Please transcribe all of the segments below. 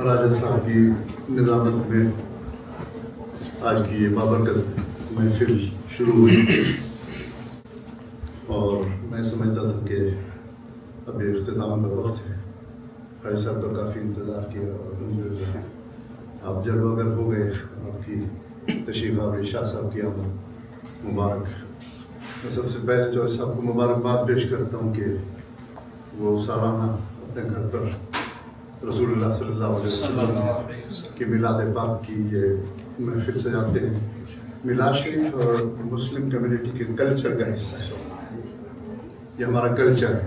راجہ صاحب کی نظامت میں آج کی یہ بابرکت محفل شروع ہوئی اور میں سمجھتا تھا کہ اب یہ اختتام کا وقت ہے. قاری صاحب کا کافی انتظار کیا اور الحمدللہ آپ جلوہ گر ہو گئے. آپ کی تشریف آوری، شاہ صاحب کی آمد مبارک. میں سب سے پہلے چودھری صاحب کو مبارکباد پیش کرتا ہوں کہ وہ سالانہ اپنے گھر پر رسول اللہ صلی اللہ علیہ وسلم کی میلاد پاک کی یہ محفل سجاتے ہیں. میلاد شریف اور مسلم کمیونٹی کے کلچر کا حصہ ہے. یہ ہمارا کلچر ہے.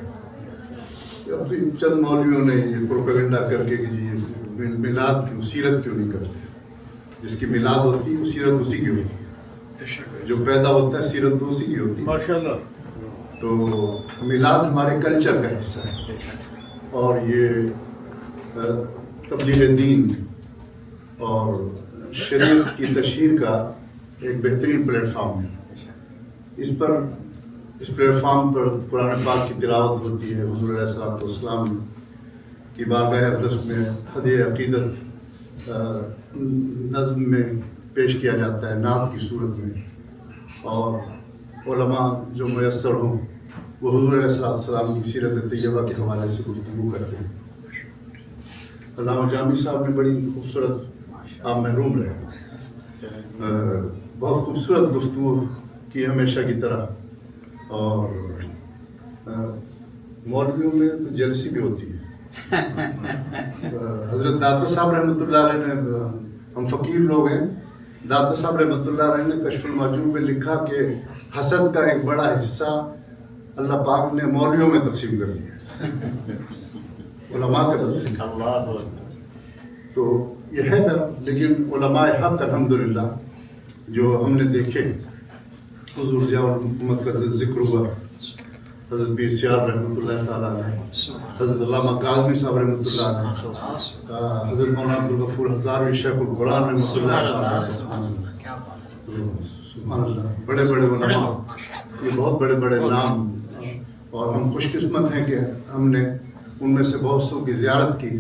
اب چند مولویوں نے یہ پروپیگنڈا کر کے کہ جی میلاد کی سیرت کیوں نہیں کرتے. جس کی میلاد ہوتی ہے وہ سیرت اسی کی ہوتی ہے. جو پیدا ہوتا ہے سیرت تو اسی کی ہوتی ہے. ماشاءاللہ. تو میلاد ہمارے کلچر کا حصہ ہے اور یہ تبلیغ دین اور شریعت کی تشہیر کا ایک بہترین پلیٹ فارم ہے. اس پلیٹ فارم پر قرآن پاک کی تلاوت ہوتی ہے. حضور علیہ الصلوۃ والسلام کی بارگاہ اقدس میں ہدیہ عقیدت نظم میں پیش کیا جاتا ہے نعت کی صورت میں. اور علماء جو میسر ہوں وہ حضور علیہ الصلوۃ والسلام کی سیرت طیبہ کے حوالے سے گفتگو کرتے ہیں. علامہ جامی صاحب نے بڑی خوبصورت، آپ محروم رہے، بہت خوبصورت گفتگو کی ہمیشہ کی طرح. اور مولویوں میں تو جیلسی بھی ہوتی ہے. حضرت داتا صاحب رحمۃ اللہ علیہ نے، ہم فقیر لوگ ہیں، داتا صاحب رحمۃ اللہ علیہ نے کشف المحجوب میں لکھا کہ حسد کا ایک بڑا حصہ اللہ پاک نے مولویوں میں تقسیم کر دیا. علماء کا لفظ اللہ. تو یہ ہے نا، لیکن علماء حق الحمدللہ جو ہم نے دیکھے، حضور ضیاء الحکومت کا ذکر ہوا، حضرت پیر سیار رحمۃ اللہ تعالیٰ علیہ، حضرت علامہ کاظمی صاحب رحمۃ اللہ علیہ، حضرت مولانا عبدالغفور ہزاروی شیخ القرآن رحمۃ اللہ تعالیٰ. سبحان اللہ. بڑے بڑے علماء، یہ بہت بڑے بڑے نام، اور ہم خوش قسمت ہیں کہ ہم نے ان میں سے بہت سو کی زیارت کی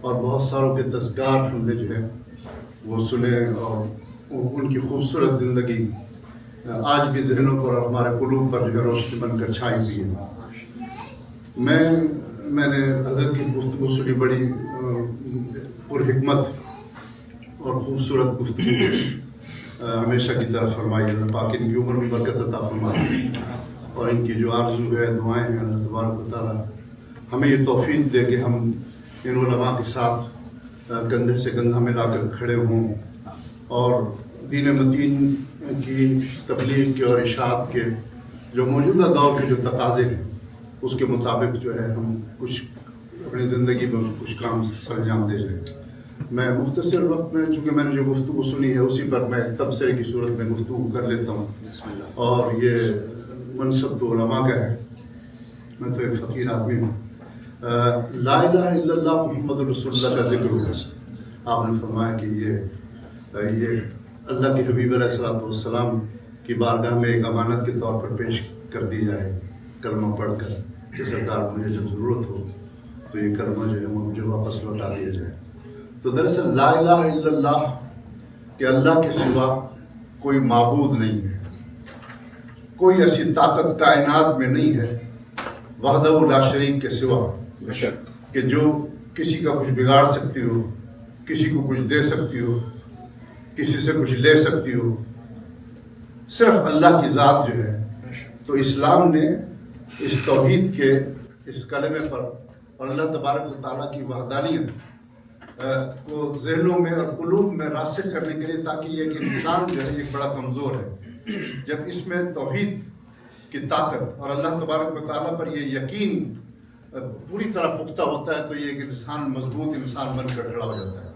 اور بہت ساروں کے تذکار ہم نے جو ہے وہ سنے اور ان کی خوبصورت زندگی آج بھی ذہنوں پر اور ہمارے قلوب پر جو ہے روشنی بن کر چھائی ہوئی ہے. میں نے حضرت کی گفتگو سنی، بڑی پرحکمت اور خوبصورت گفتگو ہمیشہ کی طرف فرمائی. اللہ پاک ان کی عمر میں برکت عطا فرمائے اور ان کی جو آرزو ہے، دعائیں ہیں، اللہ تبارک و تعالیٰ ہمیں یہ توفیق دے کہ ہم ان علماء کے ساتھ کندھے سے کندھا ملا کر کھڑے ہوں اور دین متین کی تبلیغ کے اور اشاعت کے جو موجودہ دور کے جو تقاضے ہیں اس کے مطابق جو ہے ہم کچھ اپنی زندگی میں کچھ کام سر انجام دے جائیں. میں مختصر وقت میں، چونکہ میں نے جو گفتگو سنی ہے اسی پر میں تبصرے کی صورت میں گفتگو کر لیتا ہوں. اور یہ منصب تو علماء کا ہے، میں تو ایک فقیر آدمی ہوں. لا الہ الا اللہ محمد رسول اللہ کا ذکر ہوا. آپ نے فرمایا کہ یہ اللہ کے حبیب علیہ الصلوۃ والسلام کی بارگاہ میں ایک امانت کے طور پر پیش کر دی جائے، کلمہ پڑھ کر کہ سرکار مجھے جب ضرورت ہو تو یہ کلمہ جو ہے مجھے واپس لوٹا دیا جائے. تو دراصل لا الہ الا اللہ کہ اللہ کے سوا کوئی معبود نہیں ہے، کوئی ایسی طاقت کائنات میں نہیں ہے وحدہ لا شریک کے سوا کہ جو کسی کا کچھ بگاڑ سکتی ہو، کسی کو کچھ دے سکتی ہو، کسی سے کچھ لے سکتی ہو. صرف اللہ کی ذات جو ہے. تو اسلام نے اس توحید کے اس کلمے پر اور اللہ تبارک و تعالیٰ کی وحدانیت کو ذہنوں میں اور قلوب میں راسخ کرنے کے لیے، تاکہ یہ کہ انسان جو ہے ایک بڑا کمزور ہے، جب اس میں توحید کی طاقت اور اللہ تبارک و تعالیٰ پر یہ یقین پوری طرح پختہ ہوتا ہے تو یہ ایک انسان مضبوط انسان بن کر کھڑا ہو جاتا ہے.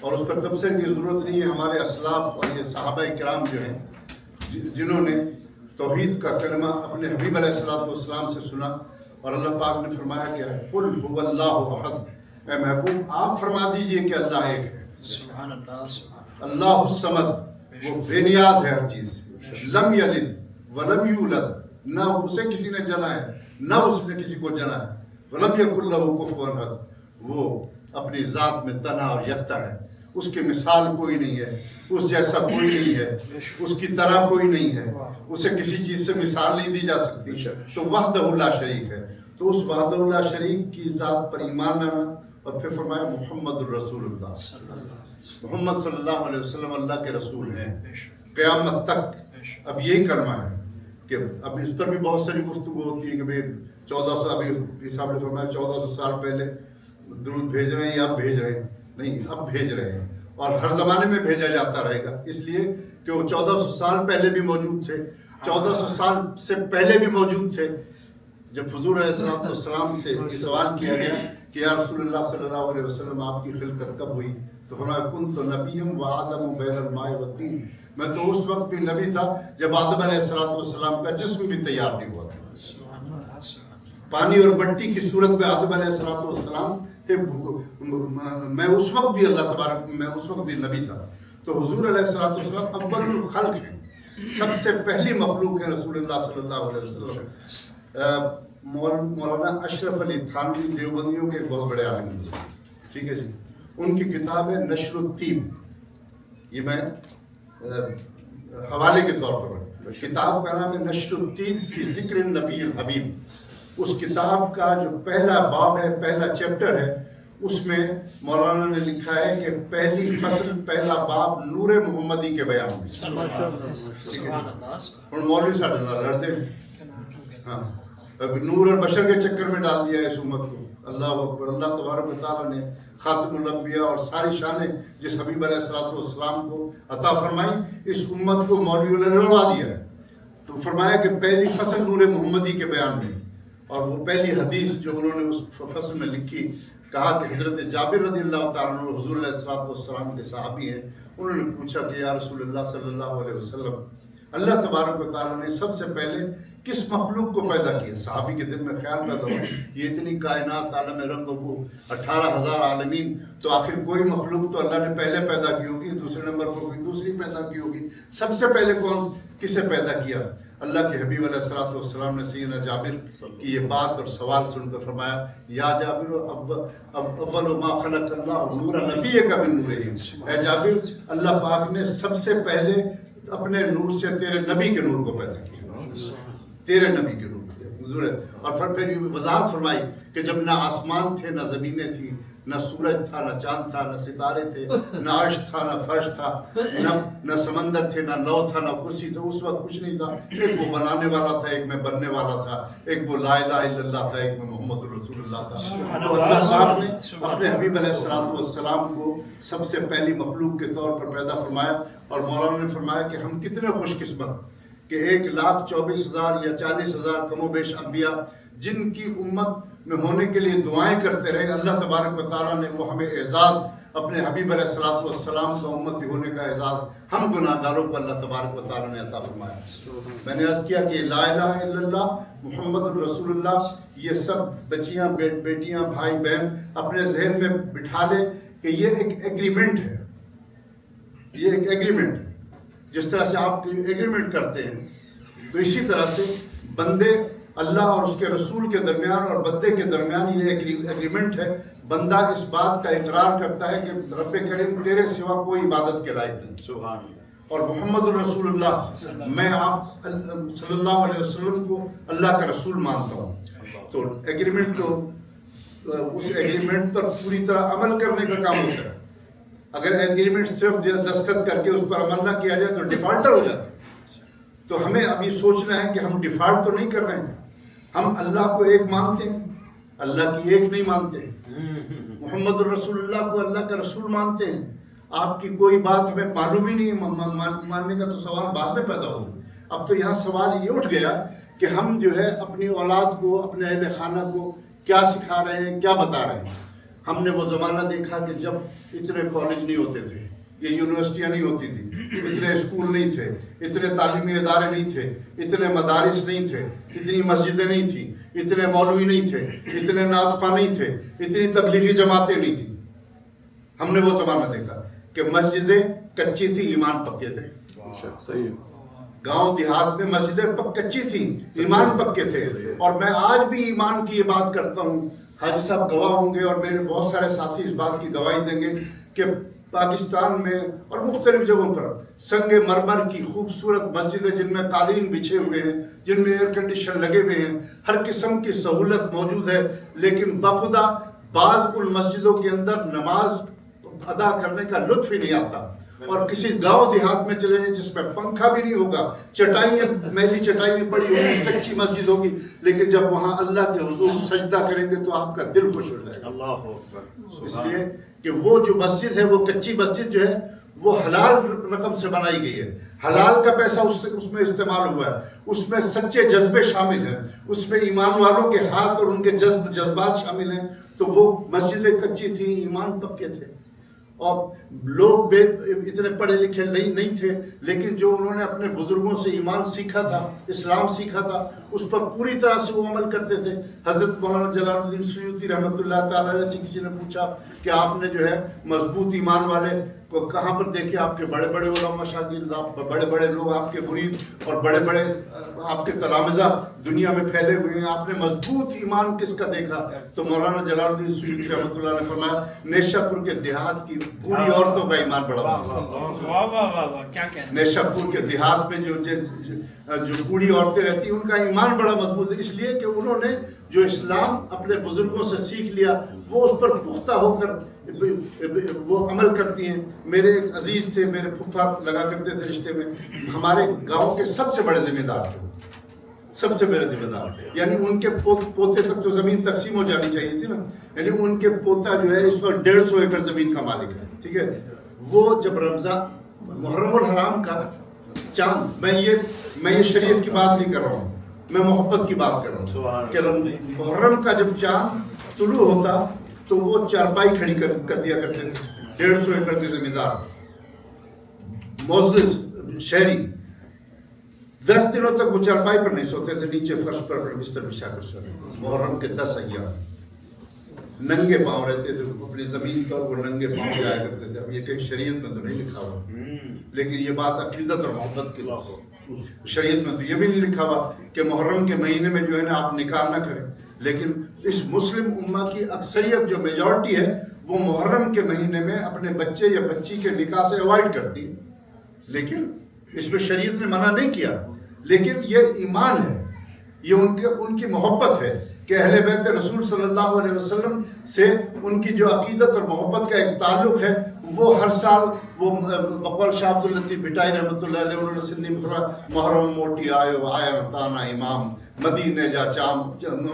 اور اس پر تبصرے کی ضرورت نہیں ہے. ہمارے اسلاف اور یہ صحابہ کرام جو ہیں جنہوں نے توحید کا کلمہ اپنے حبیب علیہ الصلوۃ والسلام سے سنا، اور اللہ پاک نے فرمایا کہ قل هو اللہ احد، اے محبوب آپ فرما دیجئے کہ اللہ ایک ہے. سبحان اللہ. اللہ الصمد، وہ بے نیاز ہے ہر چیز سے. لم یلد ولم یولد، نہ اسے کسی نے جنا ہے نہ اس نے کسی کو جنا ہے. ولم یکن لہ کفوا احد، وہ اپنی ذات میں تنہا اور یکتا ہے، اس کی مثال کوئی نہیں ہے، اس جیسا کوئی نہیں ہے، اس کی طرح کوئی نہیں ہے، اسے کسی چیز سے مثال نہیں دی جا سکتی، تو وحدہ لا شریک ہے۔ تو اس وحدہ لا شریک کی ذات پر ایمان لانا، اور پھر فرمایا محمد الرسول اللہ، محمد صلی اللہ علیہ وسلم اللہ کے رسول ہیں قیامت تک۔ اب یہی کلمہ ہے کہ اب اس پر بھی بہت ساری گفتگو ہوتی ہے کہ بھئی 1400 ابھی صاحب نے فرمایا 1400 سال پہلے درود بھیج رہے ہیں یا اب بھیج رہے ہیں؟ نہیں، اب بھیج رہے ہیں، اور ہر زمانے میں بھیجا جاتا رہے گا، اس لیے کہ وہ 1400 سال پہلے بھی موجود تھے، 1400 سال سے پہلے بھی موجود تھے۔ جب حضور علیہ السلام سے یہ سوال کیا گیا کہ یا رسول اللہ صلی اللہ علیہ وسلم آپ کی خلقت کب ہوئی، تو فرمایا کنت نبیم و آدم بین الماء والطین، میں تو اس وقت بھی نبی تھا جب آدم علیہ السلام کا جسم بھی تیار نہیں ہوا تھا، پانی اور مٹی کی صورت میں آدم علیہ السلام تھے، میں اس وقت بھی اللہ تبارک میں اس وقت بھی نبی تھا۔ تو حضور علیہ السلام اول الخلق ہیں، سب سے پہلی مخلوق ہے رسول اللہ صلی اللہ علیہ وسلم۔ مولانا اشرف علی تھانوی دیوبندیوں کے ایک بہت بڑے عالم ہیں، ٹھیک ہے جی، ان کی کتاب ہے نشر الطیب، یہ میں حوالے کے طور پر، کتاب کا نام ہے نشر الطیب فی ذکر النبی الحبیب۔ اس کتاب کا جو پہلا باب ہے، پہلا چیپٹر ہے، اس میں مولانا نے لکھا ہے کہ پہلی فصل، پہلا باب نور محمدی کے بیان میں۔ اور مولوی صاحب اللہ لڑتے ہیں، ہاں نور اور بشر کے چکر میں ڈال دیا ہے اس امت کو۔ اللہ اکبر، اللہ تبارک و تعالیٰ نے خاتم الانبیاء اور ساری شانیں جس حبیب علیہ السلام کو عطا فرمائی، اس امت کو مولویوں نے لڑوا دیا ہے۔ تو فرمایا کہ پہلی فصل نور محمدی کے بیان میں، اور وہ پہلی حدیث جو انہوں نے اس فصل میں لکھی، کہا کہ حضرت جابر رضی اللہ تعالیٰ عنہ حضور علیہ السلام کے صحابی ہیں، انہوں نے پوچھا کہ یا رسول اللہ صلی اللہ علیہ وسلم، اللہ تبارک و تعالیٰ نے سب سے پہلے کس مخلوق کو پیدا کیا؟ صحابی کے دل میں خیال پیدا ہوا، یہ اتنی کائنات، عالم رنگ و بو، 18,000 عالمین، تو آخر کوئی مخلوق تو اللہ نے پہلے پیدا کی ہوگی، دوسرے نمبر پر کوئی دوسری پیدا کی ہوگی، سب سے پہلے کسے پیدا کیا؟ اللہ کے حبیب علیہ السلام نے سیدنا جابر کی یہ بات اور سوال سن کر فرمایا، یا جابر اول ما خلق اللہ نور نبی کا من نورہ، اے جابر، اللہ پاک نے سب سے پہلے اپنے نور سے تیرے نبی کے نور کو پیدا کیا، تیرے نبی کے نور کو حضور ہے۔ اور پھر یہ وضاحت فرمائی کہ جب نہ آسمان تھے، نہ زمینیں تھی، نہ سورج تھا، نہ چاند تھا، نہ ستارے تھے، نہ عرش تھا، نہ فرش تھا، نہ سمندر تھے، نہ لو تھا، نہ کرسی تھا، اس وقت کچھ نہیں تھا۔ ایک وہ بنانے والا تھا، ایک میں بننے والا تھا، ایک وہ لا الہ الا اللہ تھا، ایک میں محمد رسول اللہ تھا۔ تو اللہ صاحب نے اپنے حبیب علیہ السلام کو سب سے پہلی مخلوق کے طور پر پیدا فرمایا، اور مولانا نے فرمایا کہ ہم کتنے خوش قسمت کہ 1,24,000 یا 40,000 کم و بیش انبیاء جن کی امت میں ہونے کے لیے دعائیں کرتے رہے، اللہ تبارک و تعالیٰ نے وہ ہمیں اعزاز، اپنے حبیب علیہ السلام کا امتی ہونے کا اعزاز ہم گناہ گاروں کو اللہ تبارک و تعالیٰ نے عطا فرمایا۔ میں نے عرض کیا کہ لا الہ الا اللہ محمد الرسول اللہ، یہ سب بچیاں، بیٹیاں، بھائی بہن اپنے ذہن میں بٹھا لیں کہ یہ ایک ایگریمنٹ ہے، یہ ایک ایگریمنٹ ہے۔ جس طرح سے آپ ایگریمنٹ کرتے ہیں، تو اسی طرح سے بندے، اللہ اور اس کے رسول کے درمیان اور بندے کے درمیان یہ ایگریمنٹ ہے۔ بندہ اس بات کا اقرار کرتا ہے کہ رب کریم تیرے سوا کوئی عبادت کے لائق نہیں، سبحان اللہ، اور محمد الرسول اللہ، میں آپ صلی اللہ علیہ وسلم کو اللہ کا رسول مانتا ہوں۔ تو ایگریمنٹ تو اس ایگریمنٹ پر پوری طرح عمل کرنے کا کام ہوتا ہے۔ اگر ایگریمنٹ صرف دستخط کر کے اس پر عمل نہ کیا جائے تو ڈیفالٹر ہو جاتا ہے۔ تو ہمیں اب یہ سوچنا ہے کہ ہم ڈیفالٹ تو نہیں کر رہے ہیں، ہم اللہ کو ایک مانتے ہیں، اللہ کی ایک نہیں مانتے، محمد الرسول اللہ کو اللہ کا رسول مانتے ہیں۔ آپ کی کوئی بات ہمیں معلوم ہی نہیں، ماننے کا تو سوال بعد میں پیدا ہوگا۔ اب تو یہاں سوال یہ اٹھ گیا کہ ہم جو ہے اپنی اولاد کو، اپنے اہل خانہ کو کیا سکھا رہے ہیں، کیا بتا رہے ہیں۔ ہم نے وہ زمانہ دیکھا کہ جب اتنے کالج نہیں ہوتے تھے، یہ یونیورسٹیاں نہیں ہوتی تھی، اتنے اسکول نہیں تھے، اتنے تعلیمی ادارے نہیں تھے، اتنے مدارس نہیں تھے، اتنی مسجدیں نہیں تھیں، اتنے مولوی نہیں تھے، اتنے نعت خواں نہیں تھے، اتنی تبلیغی جماعتیں نہیں تھیں۔ ہم نے وہ زمانہ دیکھا کہ مسجدیں کچی تھی، ایمان پکے تھے۔ گاؤں دیہات میں مسجدیں کچی تھیں، ایمان پکے تھے۔ اور میں آج بھی ایمان کی یہ بات کرتا ہوں، حاجی صاحب گواہ ہوں گے اور میرے بہت سارے ساتھی اس بات کی گواہی دیں گے کہ پاکستان میں اور مختلف جگہوں پر سنگ مرمر کی خوبصورت مسجدیں جن میں قالین بچھے ہوئے ہیں، جن میں ایئر کنڈیشن لگے ہوئے ہیں، ہر قسم کی سہولت موجود ہے، لیکن بخدا بعض ان مسجدوں کے اندر نماز ادا کرنے کا لطف ہی نہیں آتا۔ اور کسی گاؤں دیہات میں چلے جائیں جس میں پنکھا بھی نہیں ہوگا، چٹائیاں میلی چٹائیاں پڑی ہوگی، کچی مسجد ہوگی، لیکن جب وہاں اللہ کے حضور سجدہ کریں گے تو آپ کا دل خوش ہو جائے گا۔ اللہ اکبر۔ اس لیے کہ وہ جو مسجد ہے، وہ کچی مسجد جو ہے وہ حلال رقم سے بنائی گئی ہے، حلال کا پیسہ اس میں استعمال ہوا ہے، اس میں سچے جذبے شامل ہیں، اس میں ایمان والوں کے ہاتھ اور ان کے جذبات شامل ہیں۔ تو وہ مسجدیں کچی تھیں، ایمان پکے تھے، اور لوگ اتنے پڑھے لکھے نہیں تھے، لیکن جو انہوں نے اپنے بزرگوں سے ایمان سیکھا تھا، اسلام سیکھا تھا، اس پر پوری طرح سے وہ عمل کرتے تھے۔ حضرت مولانا جلال الدین سیوطی رحمۃ اللہ تعالیٰ علیہ سے کسی نے پوچھا کہ آپ نے جو ہے مضبوط ایمان والے کو کہاں پر دیکھے؟ آپ کے بڑے بڑے علماء شاگرد، بڑے بڑے لوگ آپ کے مرید اور بڑے بڑے آپ کے تلامذہ دنیا میں پھیلے ہوئے ہیں، آپ نے مضبوط ایمان کس کا دیکھا؟ تو مولانا جلال الدین سیوطی رحمۃ اللہ نے فرمایا نیشا پور کے دیہات کی بوڑھی عورتوں کا ایمان بڑا مضبوط۔ نیشا پور کے دیہات میں جو بوڑھی عورتیں رہتی ہیں ان کا ایمان بڑا مضبوط ہے، اس لیے کہ انہوں نے جو اسلام اپنے بزرگوں سے سیکھ لیا وہ اس پر پختہ ہو کر وہ عمل کرتی ہیں۔ میرے ایک عزیز تھے، میرے پھپھا لگا کرتے تھے رشتے میں، ہمارے گاؤں کے سب سے بڑے ذمہ دار تھے، سب سے بڑے ذمہ دار، یعنی ان کے پوتے تک تو زمین تقسیم ہو جانی چاہیے تھی نا، یعنی ان کے پوتا جو ہے اس پر 150 ایکڑ زمین کا مالک ہے، ٹھیک ہے۔ وہ جب رمضان محرم الحرام کا چاند، میں یہ شریعت کی بات نہیں کر رہا ہوں، میں محبت کی بات کر رہا ہوں کہ محرم کا جب چاند طلوع ہوتا تو وہ چارپائی کھڑی کر دیا کرتے تھے، 150 ایکڑ کے زمین دار معزز شہری 10 دنوں تک وہ چارپائی پر نہیں سوتے تھے، نیچے فرش پر بستر بچھا کر سوتے۔ محرم کے 10 ایام ننگے پاؤں رہتے تھے اپنی زمین پر، وہ ننگے پاؤں جایا کرتے تھے۔ اب یہ کہیں شریعت میں تو نہیں لکھا ہوا، لیکن یہ بات عقیدت اور محبت کے لحاظ، شریعت میں تو یہ بھی نہیں لکھا ہوا کہ محرم کے مہینے میں جو ہے نا آپ نکاح نہ کریں، لیکن اس مسلم امہ کی اکثریت جو میجورٹی ہے وہ محرم کے مہینے میں اپنے بچے یا بچی کے نکاح سے اوائڈ کرتی ہے، لیکن اس میں شریعت نے منع نہیں کیا، لیکن یہ ایمان ہے، یہ ان کی محبت ہے کہ اہل بیت رسول صلی اللہ علیہ وسلم سے ان کی جو عقیدت اور محبت کا ایک تعلق ہے، وہ ہر سال وہ بقول شاہ عبد اللطیف بھٹائی رحمۃ اللہ علیہ، انہوں نے سندھی میں فرمایا محرم موٹی آیا تانا امام مدینے جا چام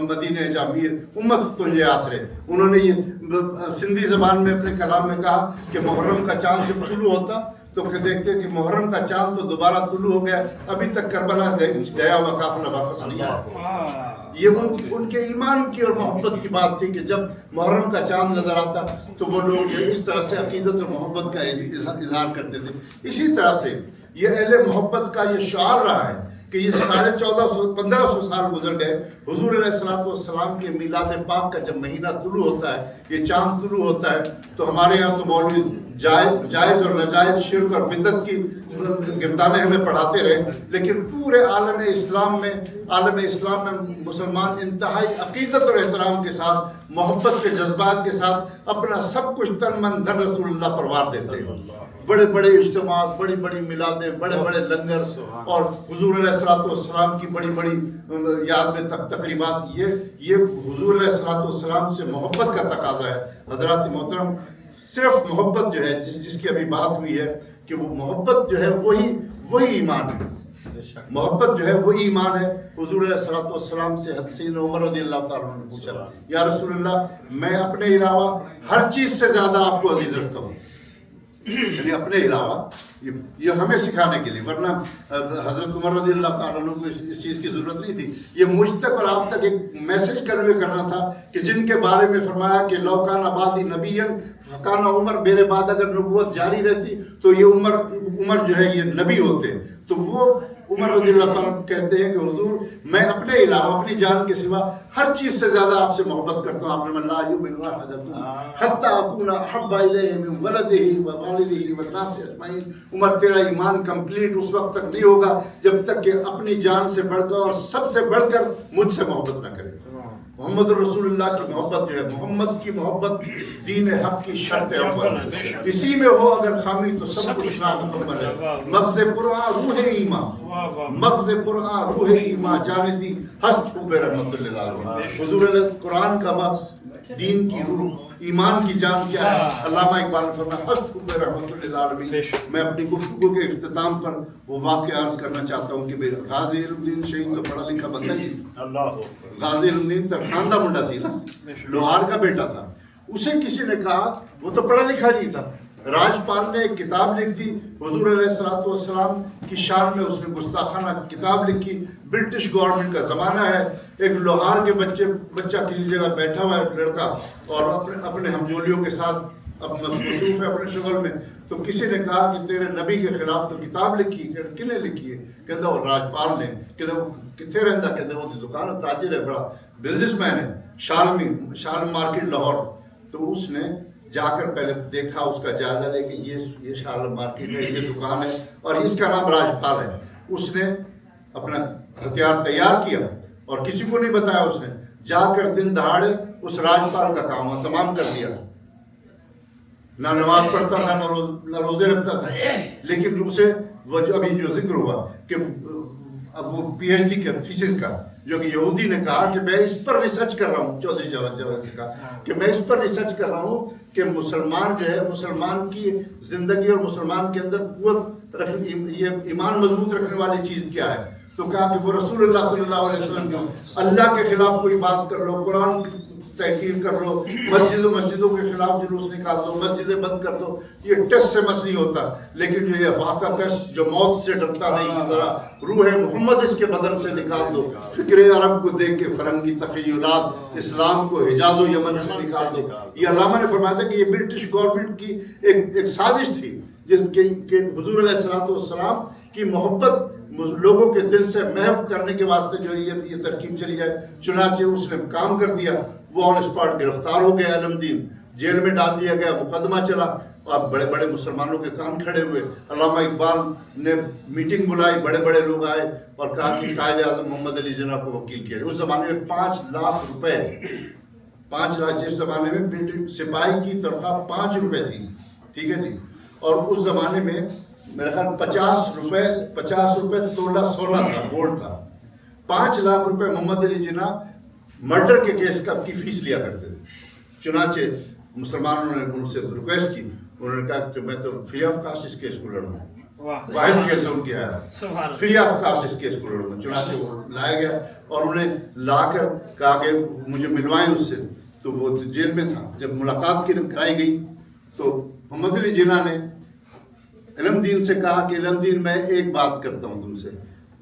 مدینے جا میر امت تجھے آسرے۔ انہوں نے یہ سندھی زبان میں اپنے کلام میں کہا کہ محرم کا چاند جب طلوع ہوتا تو دیکھتے کہ محرم کا چاند تو دوبارہ طلوع ہو گیا، ابھی تک کربلا گیا ہوا قافلہ واپس نہیں آیا۔ یہ ان کے ایمان کی اور محبت کی بات تھی کہ جب محرم کا چاند نظر آتا تو وہ لوگ اس طرح سے عقیدت اور محبت کا اظہار کرتے تھے۔ اسی طرح سے یہ اہل محبت کا یہ شعار رہا ہے کہ یہ 1500 سال گزر گئے، حضور علیہ السلام کے میلاد پاک کا جب مہینہ طلوع ہوتا ہے، یہ چاند طلوع ہوتا ہے، تو ہمارے یہاں تو مولوی جائز اور ناجائز شرک اور بدعت کی گردانے ہمیں پڑھاتے رہے، لیکن پورے عالم اسلام میں مسلمان انتہائی عقیدت اور احترام کے ساتھ، محبت کے جذبات کے ساتھ اپنا سب کچھ تن من دھن رسول اللہ پر وار دیتے ہیں۔ بڑے بڑے اجتماعات، بڑی بڑی میلادیں، بڑے بڑے لنگر اور حضور علیہ السلام کی بڑی بڑی یاد میں تقریبات، یہ حضور علیہ السلام سے محبت کا تقاضا ہے۔ حضرات محترم، صرف محبت جو ہے جس کی ابھی بات ہوئی ہے کہ وہ محبت جو ہے وہی ایمان ہے، محبت جو ہے وہی ایمان ہے۔ حضور علیہ السلام سے حضرت عمر رضی اللہ تعالیٰ عنہ نے پوچھا یا رسول اللہ، میں اپنے علاوہ ہر چیز سے زیادہ آپ کو عزیز رکھتا ہوں، یعنی اپنے علاوہ، یہ ہمیں سکھانے کے لیے، ورنہ حضرت عمر رضی اللہ تعالیٰ عنہ کو اس چیز کی ضرورت نہیں تھی۔ یہ مجھ تک اور آپ تک ایک میسج کنوے کرنا تھا کہ جن کے بارے میں فرمایا کہ لو کان بعدی نبی کان عمر، میرے بعد اگر نبوت جاری رہتی تو یہ عمر جو ہے یہ نبی ہوتے۔ تو وہ عمر رضی اللہ تعالیٰ کہتے ہیں کہ حضور، میں اپنے علاوہ، اپنی جان کے سوا ہر چیز سے زیادہ آپ سے محبت کرتا ہوں۔ آپ نے لا یؤمن احدکم حتی اکون احب الیہ من ولدہ ووالدہ والناس اجمعین۔ عمر، تیرا ایمان کمپلیٹ اس وقت تک نہیں ہوگا جب تک کہ اپنی جان سے بڑھ کر اور سب سے بڑھ کر مجھ سے محبت نہ کرے۔ محمد رسول اللہ کی محبت جو ہے، محمد کی محبت دین حق کی شرط اول ہے، اسی میں ہو اگر خامی تو سب کچھ نامکمل ہے۔ مغز پرآں روح ایمان، مغز پرآں روح ایمان جاندی ہست خوب رحمت اللہ علیہ۔ حضور علیہ قرآن کا مغز، دین کی روح، ایمان کی جان کیا ہے؟ علامہ اقبال فرمایا ہست خوب رحمت اللہ علیہ۔ میں اپنی گفتگو کے اختتام پر وہ واقعہ عرض کرنا چاہتا ہوں کہ غازی علم دین شہید تو پڑھا لکھا بندہ ہی، غازی علم دین ترخاندہ منڈا سی نا، لوہار کا بیٹا تھا۔ اسے کسی نے کہا، وہ تو پڑھا لکھا نہیں تھا، راجپال نے ایک کتاب لکھ دی حضور علیہ السلام کی شان میں، اس نے گستاخانہ کتاب لکھی۔ برٹش گورنمنٹ کا زمانہ ہے، ایک لوہار کے بچہ کسی جگہ بیٹھا ہوا ہے لڑکا، اور اپنے ہمجولیوں کے ساتھ مصروف ہے اپنے شغل میں، تو کسی نے کہا کہ تیرے نبی کے خلاف تو کتاب لکھی، کنے لکھی ہے؟ کہتا وہ راجپال نے۔ کہتا وہ کتنے رہتا؟ کہتے وہ دکان تاجر ہے، بڑا بزنس مین ہے، شال مارکیٹ لاہور۔ تو اس نے جا کر پہلے دیکھا، اس کا جائزہ لے کہ یہ شال مارکیٹ ہے، یہ دکان ہے، اور اس کا نام راجپال ہے۔ اس نے اپنا ہتھیار تیار کیا اور کسی کو نہیں بتایا، اس نے جا کر دن دہاڑے اس راجپال کا کام تمام کر دیا۔ نہ نماز پڑھتا تھا، نہ روزے رکھتا تھا، لیکن اسے وہ ابھی جو ذکر ہوا کہ اب وہ پی ایچ ڈی کا تھیسس کا، جو کہ یہودی نے کہا کہ میں اس پر ریسرچ کر رہا ہوں، چودھری جاوید سے کہا کہ میں اس پر ریسرچ کر رہا ہوں کہ مسلمان جو ہے، مسلمان کی زندگی اور مسلمان کے اندر قوت رکھنے، یہ ایمان مضبوط رکھنے والی چیز کیا ہے؟ تو کہا کہ وہ رسول اللہ صلی اللہ علیہ وسلم، اللہ کے خلاف کوئی بات کر لو، قرآن تحقیر کر لو، مسجدوں کے خلاف جلوس نکال دو، مسجدیں بند کر دو، یہ ٹیسٹ سے مس نہیں ہوتا، لیکن جو یہ واقعہ ٹیسٹ جو موت سے ڈرتا نہیں کی طرح روح محمد اس کے بدن سے نکال دو، فکر عرب کو دیکھ کے فرنگی تخیلات، اسلام کو حجاز و یمن سے نکال دو۔ یہ علامہ نے فرمایا تھا کہ یہ برٹش گورنمنٹ کی ایک سازش تھی، جس کہ حضور علیہ السلام کی محبت لوگوں کے دل سے محو کرنے کے واسطے جو یہ ترکیب چلی جائے۔ چنانچہ اس نے کام کر دیا، وہ آن اسپاٹ گرفتار ہو گیا، علم دین جیل میں ڈال دیا گیا، مقدمہ چلا، اب بڑے بڑے مسلمانوں کے کان کھڑے ہوئے۔ علامہ اقبال نے میٹنگ بلائی، بڑے بڑے لوگ آئے اور کہا کہ قائد اعظم محمد علی جناح کو وکیل کیا۔ اس زمانے میں 5 لاکھ روپے، 5 لاکھ، جس زمانے میں سپاہی کی تنخواہ 5 روپے تھی، ٹھیک ہے جی، اور اس زمانے میں میرا خیال 50 روپے تولہ سونا تھا، گولڈ تھا۔ 5 لاکھ روپے محمد علی جناح مرڈر کے کیس کی فیس لیا کرتے تھے۔ چنانچہ مسلمانوں نے ان سے ریکویسٹ کی، انہوں نے کہا کہ میں تو فری آف کاسٹ اس کیس کو لڑوں گا، واحد کیس ہے ان کے آیا، فری آف کاسٹ اس کیس کو لڑوں گا۔ چنانچہ وہ لایا گیا اور انہیں لا کر کہا کہ مجھے ملوائیں اس سے، تو وہ جیل میں تھا۔ جب ملاقات کرائی گئی تو محمد علی جناح نے علم دین سے کہا کہ علم دین، میں ایک بات کرتا ہوں تم سے،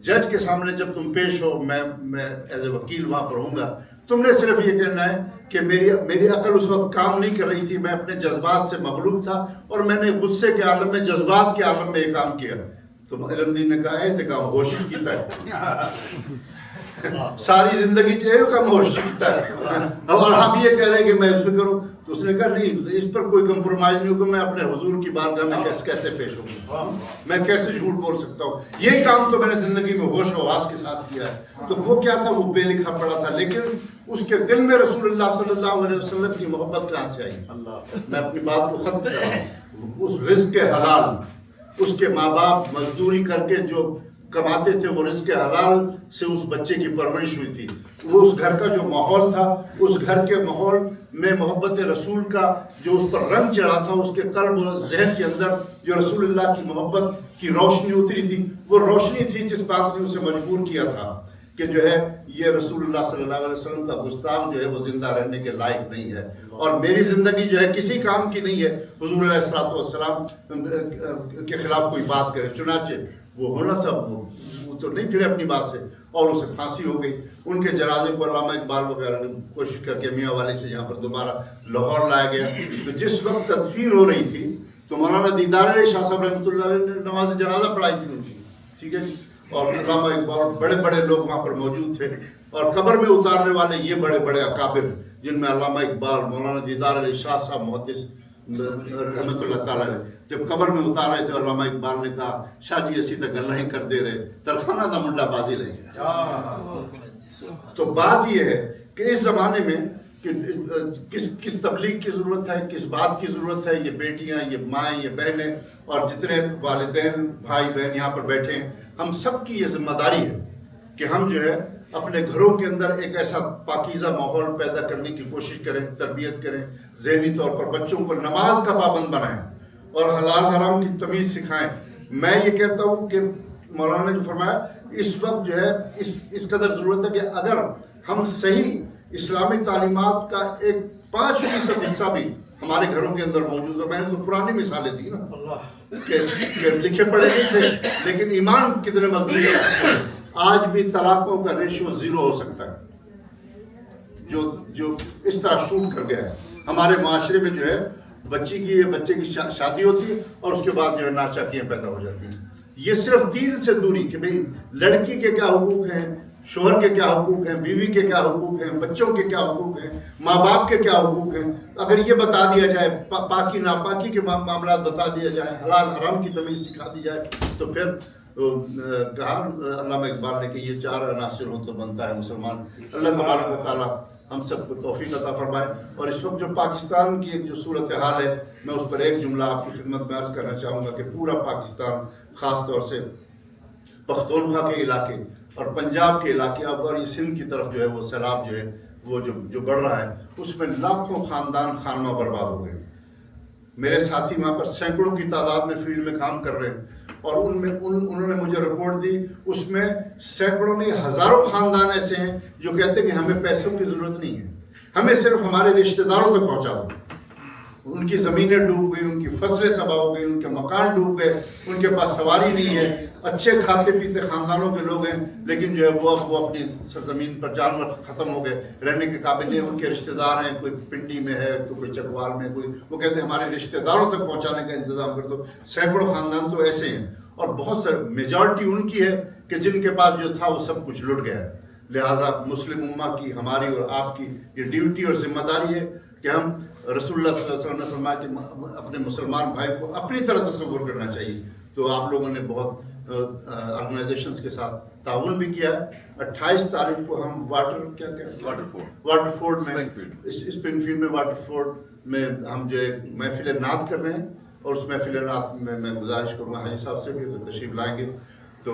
جج کے سامنے جب تم پیش ہو، میں ایز اے وکیل وہاں پر ہوں گا، تم نے صرف یہ کہنا ہے کہ میری عقل اس وقت کام نہیں کر رہی تھی، میں اپنے جذبات سے مغلوب تھا اور میں نے غصے کے عالم میں، جذبات کے عالم میں یہ کام کیا۔ تو علم دین نے کہا احتکام ہوش کیتا ہے، ساری زندگی چاہے کم ہوش کیتا ہے، اور ہم یہ کہہ رہے ہیں کہ میں اس پہ کروں۔ تو اس نے کہا نہیں، اس پر کوئی کمپرومائز نہیں ہوگا، میں اپنے حضور کی بارگاہ میں کیسے پیش ہوں، میں کیسے جھوٹ بول سکتا ہوں، یہی کام تو میں نے زندگی میں ہوش و حواس کے ساتھ کیا ہے۔ تو وہ کیا تھا، وہ بے لکھا پڑا تھا، لیکن اس کے دل میں رسول اللہ صلی اللہ علیہ وسلم کی محبت کہاں سے آئی؟ میں اپنی بات کو ختم کر رہا ہوں۔ اس رزق حلال، اس کے ماں باپ مزدوری کر کے جو کماتے تھے، وہ رزق حلال سے اس بچے کی پرورش ہوئی تھی۔ وہ اس گھر کا جو ماحول تھا، اس گھر کے ماحول میں محبت رسول کا جو اس پر رنگ چڑھا تھا، اس کے قلب و ذہن کے اندر جو رسول اللہ کی محبت کی روشنی اتری تھی، وہ روشنی تھی جس بات نے اسے مجبور کیا تھا کہ جو ہے یہ رسول اللہ صلی اللہ علیہ وسلم کا گستاخ جو ہے وہ زندہ رہنے کے لائق نہیں ہے، اور میری زندگی جو ہے کسی کام کی نہیں ہے حضور علیہ السلام کے خلاف کوئی بات کرے۔ چنانچہ وہ ہونا تھا، وہ تو نہیں پھرے اپنی بات سے، اور اسے پھانسی ہو گئی۔ ان کے جنازے کو علامہ اقبال وغیرہ نے کوشش کر کے میاں والی سے یہاں پر دوبارہ لاہور لایا گیا۔ تو جس وقت تدفین ہو رہی تھی تو مولانا دیدار علی شاہ صاحب رحمۃ اللہ علیہ نے نماز جنازہ پڑھائی تھی ان کی، ٹھیک ہے جی، اور علامہ اقبال، بڑے بڑے لوگ وہاں پر موجود تھے، اور قبر میں اتارنے والے یہ بڑے بڑے اکابر، جن میں علامہ اقبال، مولانا دیدار علی شاہ صاحب محدث رحمۃ اللہ تعالیٰ نے جب قبر میں اتار رہے تھے، علامہ اقبال نے کہا شاہ جی اسی تک گلا ہی کر دے رہے، ترخانہ دا منڈا بازی لے گیا۔ تو بات یہ ہے کہ اس زمانے میں کہ کس تبلیغ کی ضرورت ہے، کس بات کی ضرورت ہے. یہ بیٹیاں، یہ مائیں، یہ بہنیں اور جتنے والدین بھائی بہن یہاں پر بیٹھے ہیں، ہم سب کی یہ ذمہ داری ہے کہ ہم جو ہے اپنے گھروں کے اندر ایک ایسا پاکیزہ ماحول پیدا کرنے کی کوشش کریں، تربیت کریں، ذہنی طور پر بچوں کو نماز کا پابند بنائیں اور حلال حرام کی تمیز سکھائیں. میں یہ کہتا ہوں کہ مولانا نے جو فرمایا اس وقت جو ہے اس قدر ضرورت ہے کہ اگر ہم صحیح اسلامی تعلیمات کا ایک 5% حصہ بھی ہمارے گھروں کے اندر موجود ہے. میں نے تو پرانی مثالیں دی نا کہ لکھے پڑھے نہیں تھے لیکن ایمان کتنے مضبوط ہے. آج بھی طلاقوں کا ریشو 0 ہو سکتا ہے جو اس طرح شوٹ کر گیا ہے. ہمارے معاشرے میں جو ہے بچے کی شادی ہوتی ہے اور اس کے بعد جو ہے ناچاکیاں پیدا ہو جاتی ہیں. یہ صرف دین سے دوری کہ بھئی لڑکی کے کیا حقوق ہیں، شوہر کے کیا حقوق ہیں، بیوی کے کیا حقوق ہیں، بچوں کے کیا حقوق ہیں، ماں باپ کے کیا حقوق ہیں. اگر یہ بتا دیا جائے، پاکی ناپاکی کے معاملات بتا دیا جائے، حلال حرام کی تمیز سکھا دی جائے، تو پھر کہا علامہ اقبال نے کہ یہ 4 عناصر ہو تو بنتا ہے مسلمان. اللہ تبارک و تعالیٰ ہم سب کو توفیق عطا فرمائے. اور اس وقت جو پاکستان کی ایک جو صورتحال ہے، میں اس پر ایک جملہ آپ کی خدمت میں عرض کرنا چاہوں گا کہ پورا پاکستان، خاص طور سے پختونخوا کے علاقے اور پنجاب کے علاقے اور یہ سندھ کی طرف جو ہے وہ سیلاب جو ہے وہ جو بڑھ رہا ہے، اس میں لاکھوں خاندان خانمہ برباد ہو گئے. میرے ساتھی وہاں پر سینکڑوں کی تعداد میں فیلڈ میں کام کر رہے ہیں اور انہوں نے مجھے رپورٹ دی، اس میں سینکڑوں نہیں ہزاروں خاندان ایسے ہیں جو کہتے ہیں کہ ہمیں پیسوں کی ضرورت نہیں ہے، ہمیں صرف ہمارے رشتہ داروں تک پہنچا دو. ان کی زمینیں ڈوب گئی، ان کی فصلیں تباہ ہو گئی، ان کے مکان ڈوب گئے، ان کے پاس سواری نہیں ہے. اچھے کھاتے پیتے خاندانوں کے لوگ ہیں لیکن جو ہے وہ اپنی سرزمین پر جانور ختم ہو گئے، رہنے کے قابل نہیں. ان کے رشتہ دار ہیں، کوئی پنڈی میں ہے تو کوئی چکوال میں، کوئی وہ کہتے ہیں ہمارے رشتہ داروں تک پہنچانے کا انتظام کر دو. سینکڑوں خاندان تو ایسے ہیں اور بہت سارے میجارٹی ان کی ہے کہ جن کے پاس جو تھا وہ سب کچھ لٹ گیا ہے. لہٰذا مسلم امہ کی، ہماری اور آپ کی یہ ڈیوٹی اور ذمہ داری ہے کہ ہم رسول اللہ صلی اللہ علیہ وسلم نے فرمایا کہ اپنے مسلمان بھائی کو اپنی طرح تصور کرنا چاہیے. تو آپ لوگوں نے بہت آرگنائزیشنز کے ساتھ تعاون بھی کیا ہے. 28 تاریخ کو ہم واٹر فورڈ میں اسپرنگ فیلڈ میں واٹر فورڈ میں ہم جو ایک محفل نعت کر رہے ہیں اور اس محفل نعت میں میں گزارش کروں گا حاجی صاحب سے بھی تشریف لائیں گے تو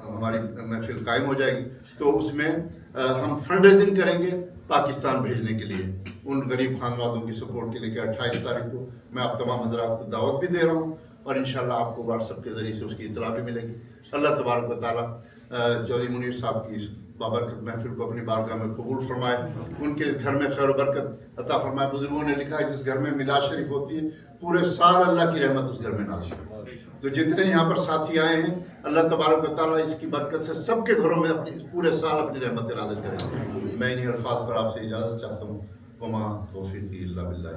ہماری محفل قائم ہو جائے گی. تو اس میں ہم فنڈ ریزنگ کریں گے پاکستان بھیجنے کے لیے، ان غریب خاندانوں کی سپورٹ کے لیے کہ 28 تاریخ کو میں آپ تمام حضرات کو دعوت بھی دے رہا ہوں اور انشاءاللہ آپ کو واٹس ایپ کے ذریعے سے اس کی اطلاع بھی ملے گی. اللہ تبارک و تعالیٰ چودھری منیر صاحب کی اس بابرکت محفل کو اپنی بارگاہ میں قبول فرمائے، ان کے گھر میں خیر و برکت عطا فرمائے. بزرگوں نے لکھا ہے جس گھر میں میلاد شریف ہوتی ہے پورے سال اللہ کی رحمت اس گھر میں نازل ہوتی ہے. تو جتنے یہاں پر ساتھی آئے ہیں اللہ تبارک و تعالیٰ اس کی برکت سے سب کے گھروں میں اپنی پورے سال اپنی رحمت نازل کریں. میں انہیں الفاظ پر آپ سے اجازت چاہتا ہوں. وما توفیقی الا باللہ.